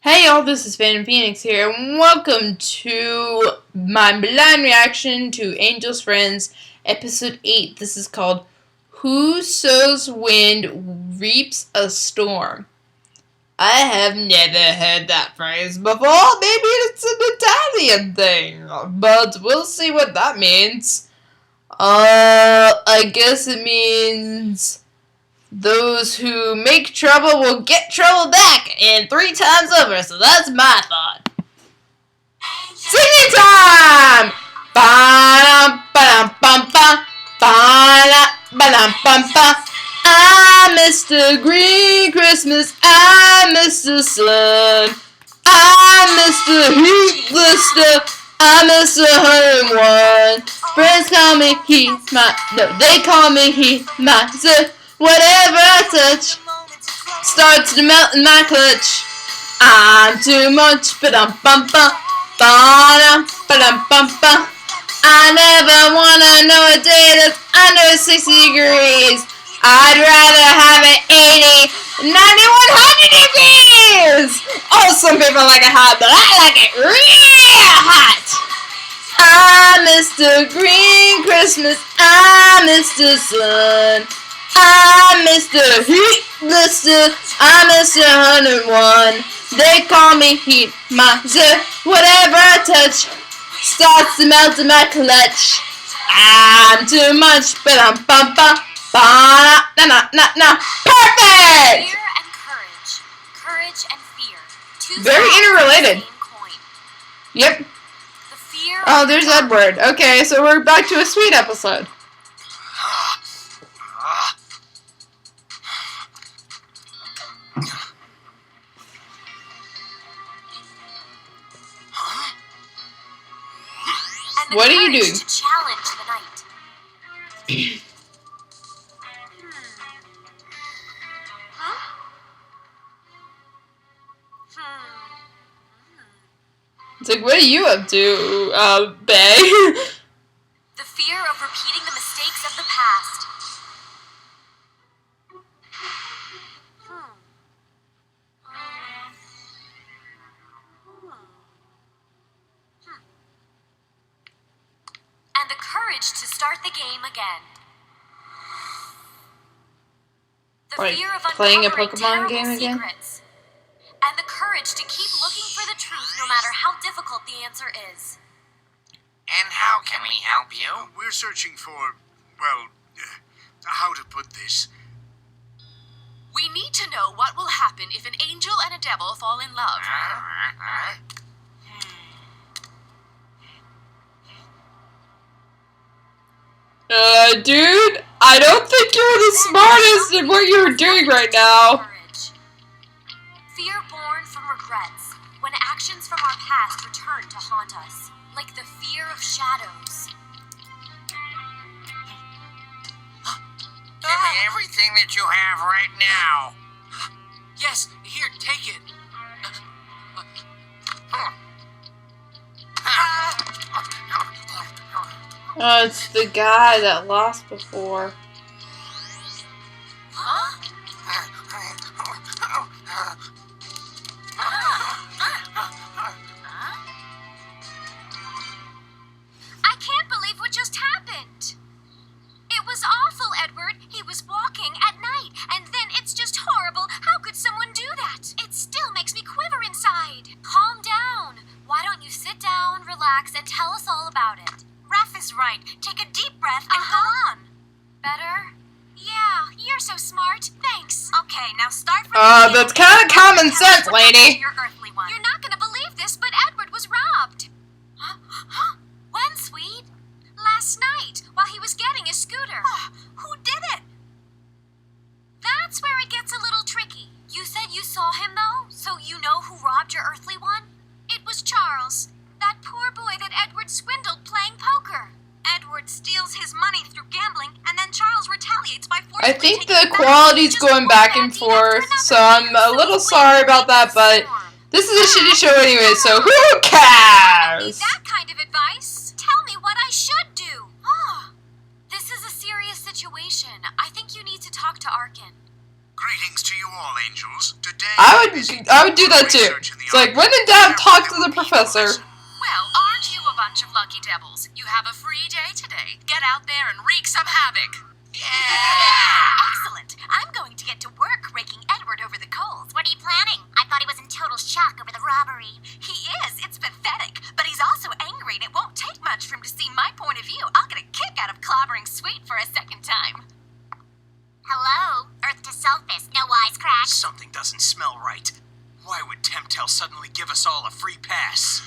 Hey y'all, this is Phantom Phoenix here, and welcome to my blind reaction to Angel's Friends, Episode 8. This is called Who Sows Wind Reaps a Storm. I have never heard that phrase before. Maybe it's an Italian thing, but we'll see what that means. I guess it means those who make trouble will get trouble back, and 3 times over, so that's my thought. Singing time! Ba-dum-ba-dum-bum-ba, ba-dum-ba-dum-bum-ba. I miss the green Christmas, I miss the sun, I miss the heat, the stuff, I miss the 101. Friends call me they call me whatever I touch starts to melt in my clutch. I'm too much, ba-dum-bum-bum, ba-dum-ba-dum-bum-bum. I never wanna know a day that's under 60 degrees. I'd rather have it 80, 90, 100 degrees. Oh, some people like it hot, but I like it real hot. I miss the green Christmas, I miss the sun, I miss the heat, the stuff, I miss the 101. They call me heat miser. Whatever I touch starts to melt in my clutch. I'm too much, but I'm bum-bum. Ba-na-na-na-na. Perfect! Fear and courage. Courage and fear. Two very interrelated. Yep. The fear. Oh, there's Edward. Okay, so we're back to a sweet episode. What are you doing? To challenge the night. It's like, what are you up to, Bay? The fear of repeating the mistakes of the past. And the courage to start the game again. The Like fear of playing a uncovering Pokemon terrible game again? secrets. And the courage to keep looking for the truth no matter how difficult the answer is. And how can we help you? We're searching for, well, how to put this? We need to know what will happen if an angel and a devil fall in love. Dude, I don't think you're the smartest in what you're doing right now. Courage. Fear born from regrets, when actions from our past return to haunt us, like the fear of shadows. Give me everything that you have right now. Yes, here, take it. Oh, it's the guy that lost before. Huh? I can't believe what just happened. It was awful, Edward. He was walking at night, and then it's just horrible. How could someone do that? It still makes me quiver inside. Calm down. Why don't you sit down, relax, and tell us all about it? Raph is right. Take a deep breath and go on. Better? Yeah, you're so smart. Thanks. Okay, now start from That's kind of common sense, lady. Your earthly one. You're not gonna believe this, but Edward was robbed. Huh? When, sweet? Last night, while he was getting his scooter. Who did it? That's where it gets a little tricky. You said you saw him, though, so you know who robbed your earthly one? It was Charles. That poor boy that Edward swindled playing poker. Edward steals his money through gambling, and then Charles retaliates by forcing. I think the quality's going back and forth, so I'm a little sorry about that, but this is a shitty show anyway, so who Need cares? that kind of advice. Tell me what I should do. This is a serious situation. I think you need to talk to Arkin. Greetings to you all, angels. Today I would do that too. It's like, when in doubt, talk to the professor. Well, aren't you a bunch of lucky devils? You have a free day today. Get out there and wreak some havoc. Excellent. I'm going to get to work raking Edward over the coals. What are you planning? I thought he was in total shock over the robbery. He is. It's pathetic. But he's also angry, and it won't take much for him to see my point of view. I'll get a kick out of clobbering Sweet for a second time. Hello? Earth to Sulfus. No wisecrack. Something doesn't smell right. Why would Temptel suddenly give us all a free pass?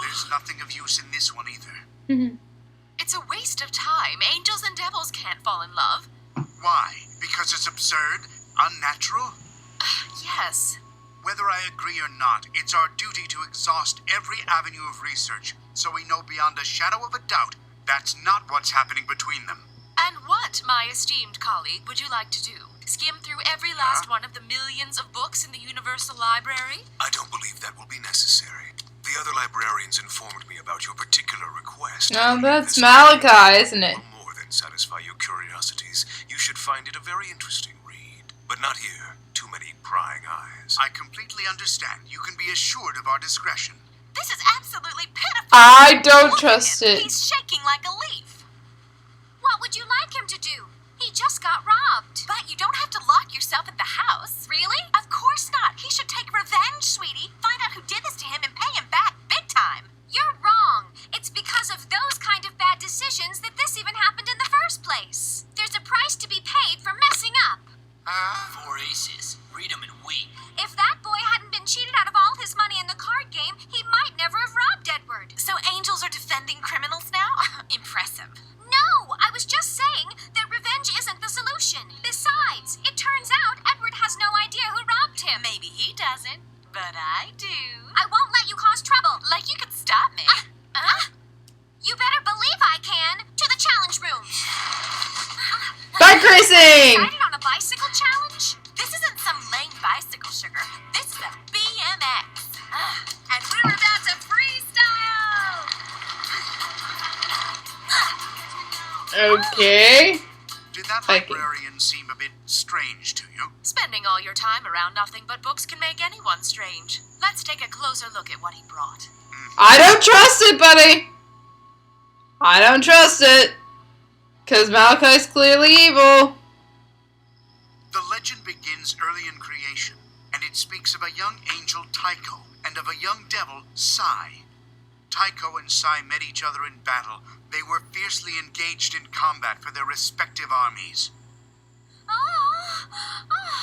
There's nothing of use in this one either. It's a waste of time. Angels and devils can't fall in love. Why? Because it's absurd? Unnatural? Yes. Whether I agree or not, it's our duty to exhaust every avenue of research, so we know beyond a shadow of a doubt that's not what's happening between them. And what, my esteemed colleague, would you like to do? Skim through every last one of the millions of books in the Universal Library? I don't believe that will be necessary. The other librarians informed me about your particular request. No, that's Malachi, isn't it? Will more than satisfy your curiosities. You should find it a very interesting read. But not here. Too many prying eyes. I completely understand. You can be assured of our discretion. This is absolutely pitiful. I don't Look at trust him. it. He's shaking like a leaf. What would you like him to do? He just got robbed. But you don't have to lock yourself in the house. Really? Of course not. He should take revenge, sweetie. Find out who did this to him and pay him back big time. You're wrong. It's because of those kind of bad decisions that this even happened in the first place. There's a price to be paid for messing up. 4 aces. Read 'em and weep. If that boy hadn't been cheated out of all his money in the card game, he might never have robbed Edward. So angels are defending criminals now? Impressive. No, I was just saying that revenge isn't the solution. Besides, it turns out Edward has no idea who robbed him. Maybe he doesn't, but I do. I won't let you cause trouble. Like you could stop me. You better believe I can. To the challenge room. Bike racing! Decided on a bicycle challenge? This isn't some lame bicycle, sugar. This is a BMX. And we're about to freestyle. Okay. Did that Biking. librarian seem a bit strange to you? Spending all your time around nothing but books can make anyone strange. Let's take a closer look at what he brought. I don't trust it, buddy. I don't trust it. Because Malachi's clearly evil. The legend begins early in creation, and it speaks of a young angel, Tycho, and of a young devil, Psy. Tycho and Psy met each other in battle. They were fiercely engaged in combat for their respective armies.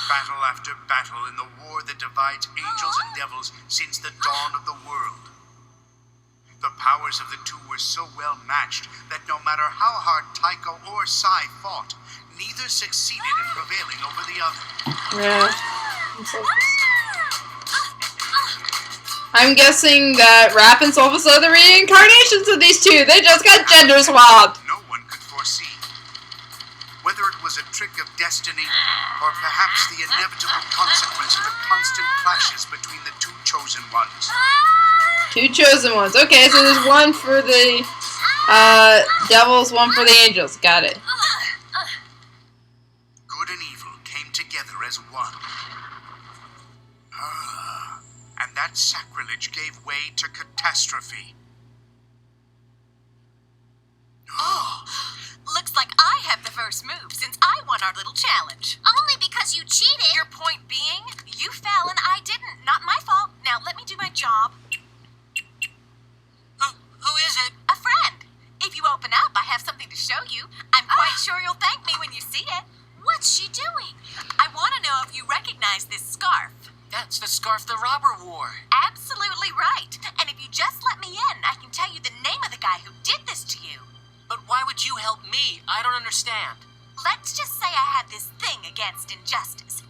Battle after battle in the war that divides angels and devils since the dawn of the world. The powers of the two were so well matched that no matter how hard Tycho or Psy fought, neither succeeded in prevailing over the other. Yeah. I'm guessing that Raph and Sulfus are the reincarnations of these two. They just got gender swapped. No one could foresee. Whether it was a trick of destiny, or perhaps the inevitable consequence of the constant clashes between the two chosen ones. Two chosen ones. Okay, so there's one for the devils, one for the angels. Got it. Good and evil came together as one. And that sacrilege gave way to catastrophe. Looks like I have the first move since I won our little challenge. Only because you cheated. Your point being, you fell and I didn't. Not my fault. Now let me do my job. Who is it? A friend. If you open up, I have something to show you. I'm quite sure you'll thank me when you see it. What's she doing? I want to know if you recognize this scarf. That's the scarf the robber wore. Absolutely right. And if you just let me in, I can tell you the name of the guy who did this to you. But why would you help me? I don't understand. Let's just say I have this thing against injustice.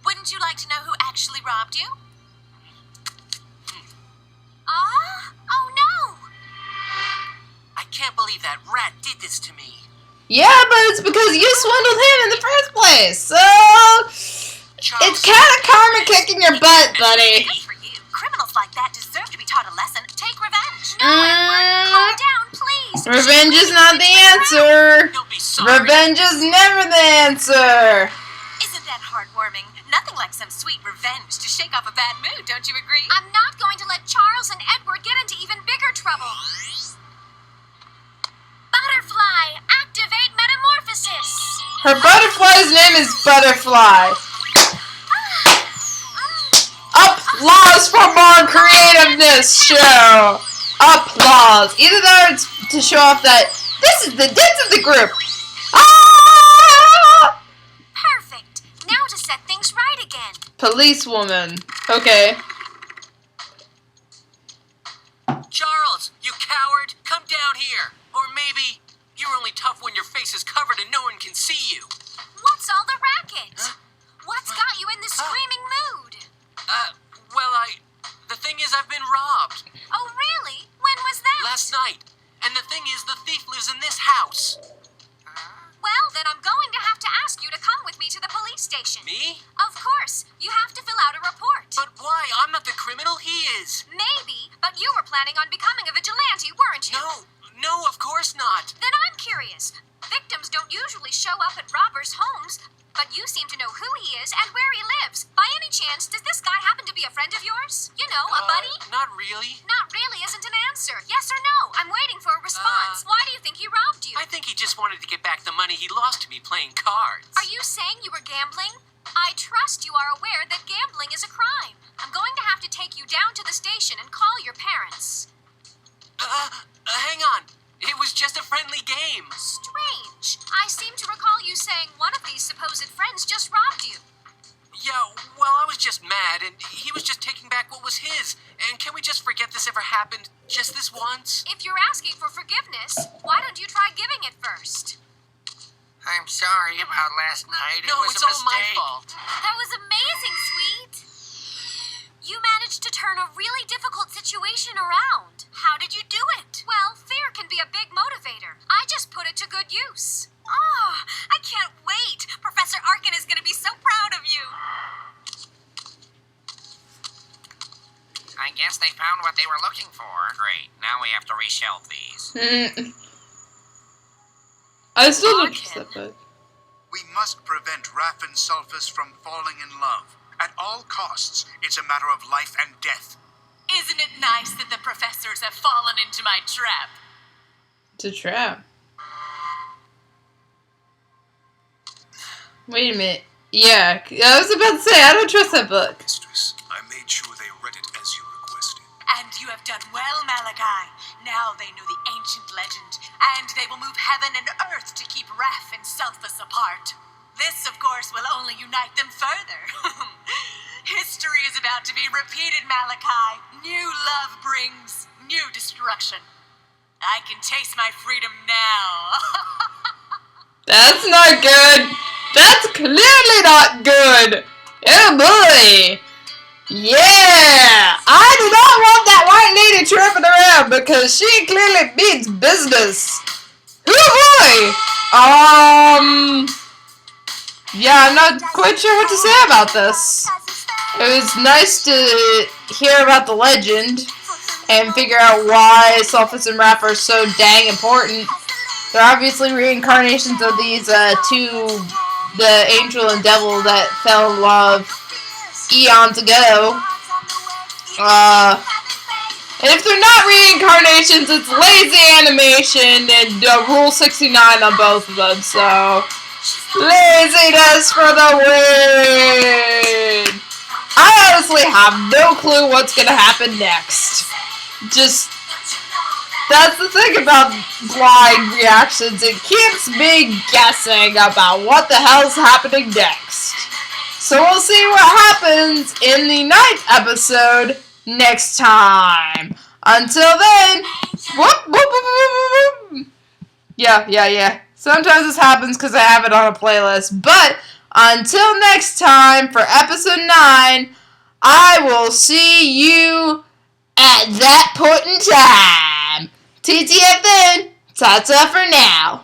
Wouldn't you like to know who actually robbed you? Oh no! I can't believe that rat did this to me. Yeah, but it's because you swindled him in the first place. So it's kind of karma kicking your butt, buddy. Good for you. Criminals like that deserve to be taught a lesson. Take revenge. No, Edward, calm down, please. Revenge is not the answer. You'll be sorry. Revenge is never the answer. Isn't that heartwarming? shake off a bad mood, don't you agree? I'm not going to let Charles and Edward get into even bigger trouble. Butterfly, activate metamorphosis. Her butterfly's name is Butterfly. Applause for more creativeness show. Applause. Either that or it's to show off that this is the dance of the group. Ah! Perfect. Now to set things right again. Policewoman. Okay. Charles, you coward, come down here. Or maybe you're only tough when your face is covered and no one can see you. What's all the racket? What's got you in this screaming mood? The thing is I've been robbed. Oh, really? When was that? Last night. And the thing is the thief lives in this house. Well, then I'm going to have to ask you to come with me to the police station. Me? Of course. You have to fill out a report. But why? I'm not the criminal, he is. Maybe, but you were planning on becoming a vigilante, weren't you? No, of course not. Then I'm curious. Victims don't usually show up at robbers' homes, but you seem to know who he is and where he lives. By any chance, does this guy happen to be a friend of yours? You know, a buddy? Not really. Not really isn't an answer. Yes or no? I'm waiting for a response. Why do you think he robbed you? I think he just wanted to get back the money he lost to me playing cards. Are you saying you were gambling? I trust you are aware that gambling is a crime. I'm going to have to take you down to the station and call your parents. Hang on. It was just a friendly game. Strange. I seem to recall you saying one of these supposed friends just robbed you. Yeah, well, I was just mad, and he was just taking back what was his. And can we just forget this ever happened just this once? If you're asking for forgiveness, why don't you try giving it first? I'm sorry about last night. No, it was it's a all my mistake. fault. That was amazing, Sweet. You managed to turn a really difficult situation around. How did you do it? Well, fear can be a big motivator. I just put it to good use. Oh, I can't wait. Professor Arkin is going to be so proud of you. I guess they found what they were looking for. Great. Now we have to reshelve these. I still don't trust that book. We must prevent Raph and Sulfus from falling in love. At all costs, it's a matter of life and death. Isn't it nice that the professors have fallen into my trap? It's a trap. Wait a minute. Yeah, I was about to say, I don't trust that book. Mistress, I made sure they read it as you requested. And you have done well, Malachi. Now they know the ancient legend, and they will move heaven and earth to keep Raph and Sulfus apart. This, of course, will only unite them further. History is about to be repeated, Malachi. New love brings new destruction. I can taste my freedom now. That's not good. That's clearly not good. Oh boy. Yeah. I do not want that white lady tripping around because she clearly means business. Oh boy. Yeah, I'm not quite sure what to say about this. It was nice to hear about the legend and figure out why Sulfus and Raph are so dang important. They're obviously reincarnations of these two, the angel and devil that fell in love eons ago. And if they're not reincarnations, it's lazy animation and Rule 69 on both of them, so... Laziness for the win! I honestly have no clue what's gonna happen next. Just, that's the thing about blind reactions. It keeps me guessing about what the hell's happening next. So we'll see what happens in the 9th episode next time. Until then, whoop, whoop, whoop, whoop, whoop. Yeah. Sometimes this happens because I have it on a playlist. But until next time, for episode 9, I will see you at that point in time. TTFN, ta-ta for now.